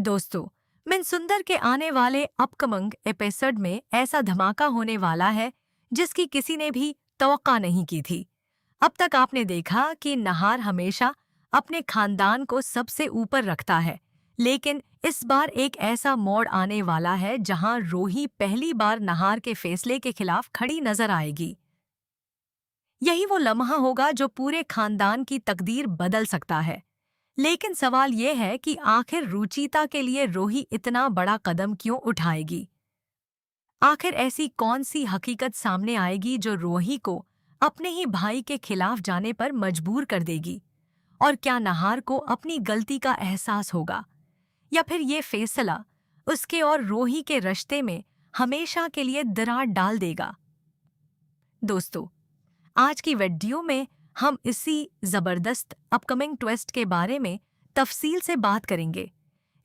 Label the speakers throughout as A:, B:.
A: दोस्तों, मिन सुंदर के आने वाले अपकमिंग एपिसोड में ऐसा धमाका होने वाला है जिसकी किसी ने भी तवक्का नहीं की थी। अब तक आपने देखा कि नहार हमेशा अपने खानदान को सबसे ऊपर रखता है, लेकिन इस बार एक ऐसा मोड़ आने वाला है जहां रूही पहली बार नहार के फैसले के खिलाफ खड़ी नजर आएगी। यही वो लम्हा होगा जो पूरे खानदान की तकदीर बदल सकता है। लेकिन सवाल यह है कि आखिर रुचिता के लिए रूही इतना बड़ा कदम क्यों उठाएगी? आखिर ऐसी कौन सी हकीकत सामने आएगी जो रूही को अपने ही भाई के खिलाफ जाने पर मजबूर कर देगी? और क्या नहार को अपनी गलती का एहसास होगा, या फिर ये फैसला उसके और रूही के रिश्ते में हमेशा के लिए दरार डाल देगा? दोस्तों, आज की वीडियो में हम इसी जबरदस्त अपकमिंग ट्विस्ट के बारे में तफसील से बात करेंगे।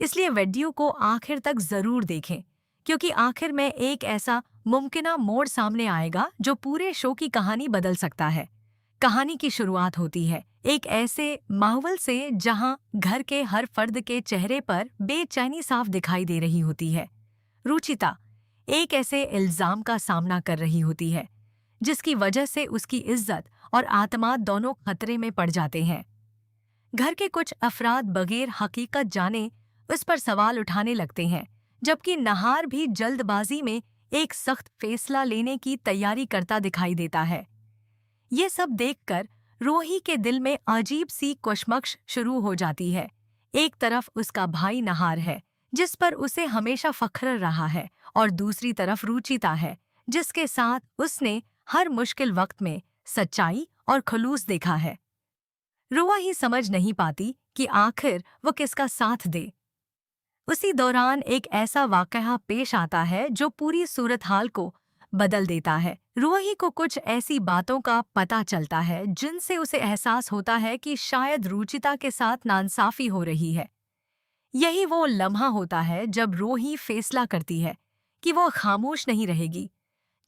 A: इसलिए वीडियो को आखिर तक जरूर देखें, क्योंकि आखिर में एक ऐसा मुमकिना मोड़ सामने आएगा जो पूरे शो की कहानी बदल सकता है। कहानी की शुरुआत होती है एक ऐसे माहौल से जहां घर के हर फर्द के चेहरे पर बेचैनी साफ दिखाई दे रही होती है। रुचिता एक ऐसे इल्जाम का सामना कर रही होती है जिसकी वजह से उसकी इज्जत और आत्मा दोनों खतरे में पड़ जाते हैं। घर के कुछ अफराद बगैर हकीकत जाने उस पर सवाल उठाने लगते हैं, जबकि नहार भी जल्दबाजी में एक सख्त फैसला लेने की तैयारी करता दिखाई देता है। ये सब देखकर रूही के दिल में अजीब सी कश्मकश शुरू हो जाती है। एक तरफ उसका भाई नहार है जिस पर उसे हमेशा फख्र रहा है, और दूसरी तरफ रुचिता है जिसके साथ उसने हर मुश्किल वक्त में सच्चाई और खुलूस देखा है। रुआ ही समझ नहीं पाती कि आखिर वो किसका साथ दे। उसी दौरान एक ऐसा वाकया पेश आता है जो पूरी सूरत हाल को बदल देता है। रूही को कुछ ऐसी बातों का पता चलता है जिनसे उसे एहसास होता है कि शायद रुचिता के साथ नाइंसाफी हो रही है। यही वो लम्हा होता है जब रूही फैसला करती है कि वो खामोश नहीं रहेगी,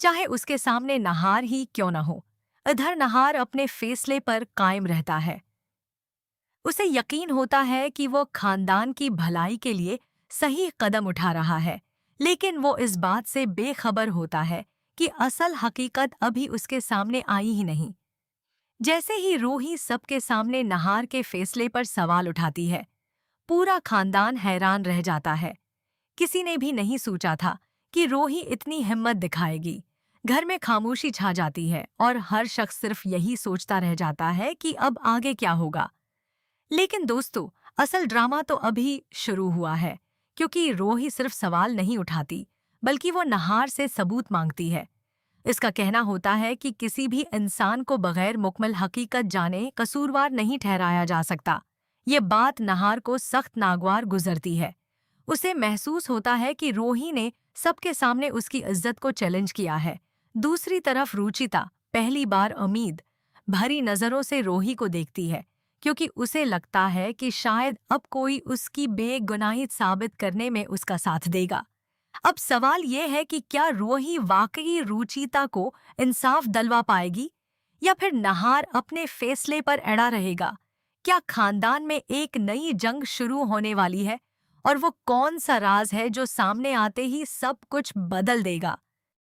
A: चाहे उसके सामने नहार ही क्यों न हो। इधर नहार अपने फैसले पर कायम रहता है। उसे यकीन होता है कि वो खानदान की भलाई के लिए सही कदम उठा रहा है, लेकिन वो इस बात से बेखबर होता है कि असल हकीकत अभी उसके सामने आई ही नहीं। जैसे ही रूही सबके सामने नहार के फैसले पर सवाल उठाती है, पूरा खानदान हैरान रह जाता है। किसी ने भी नहीं सोचा था कि रूही इतनी हिम्मत दिखाएगी। घर में खामोशी छा जाती है और हर शख्स सिर्फ यही सोचता रह जाता है कि अब आगे क्या होगा। लेकिन दोस्तों, असल ड्रामा तो अभी शुरू हुआ है, क्योंकि रूही सिर्फ सवाल नहीं उठाती बल्कि वो नहार से सबूत मांगती है। इसका कहना होता है कि किसी भी इंसान को बगैर मुकम्मल हकीकत जाने कसूरवार नहीं ठहराया जा सकता। ये बात नहार को सख्त नागवार गुजरती है। उसे महसूस होता है कि रूही ने सबके सामने उसकी इज्जत को चैलेंज किया है। दूसरी तरफ रुचिता पहली बार उम्मीद भरी नजरों से रूही को देखती है, क्योंकि उसे लगता है कि शायद अब कोई उसकी बेगुनाही साबित करने में उसका साथ देगा। अब सवाल यह है कि क्या रूही वाकई रुचिता को इंसाफ दिलवा पाएगी, या फिर नहार अपने फैसले पर अड़ा रहेगा? क्या खानदान में एक नई जंग शुरू होने वाली है, और वो कौन सा राज है जो सामने आते ही सब कुछ बदल देगा?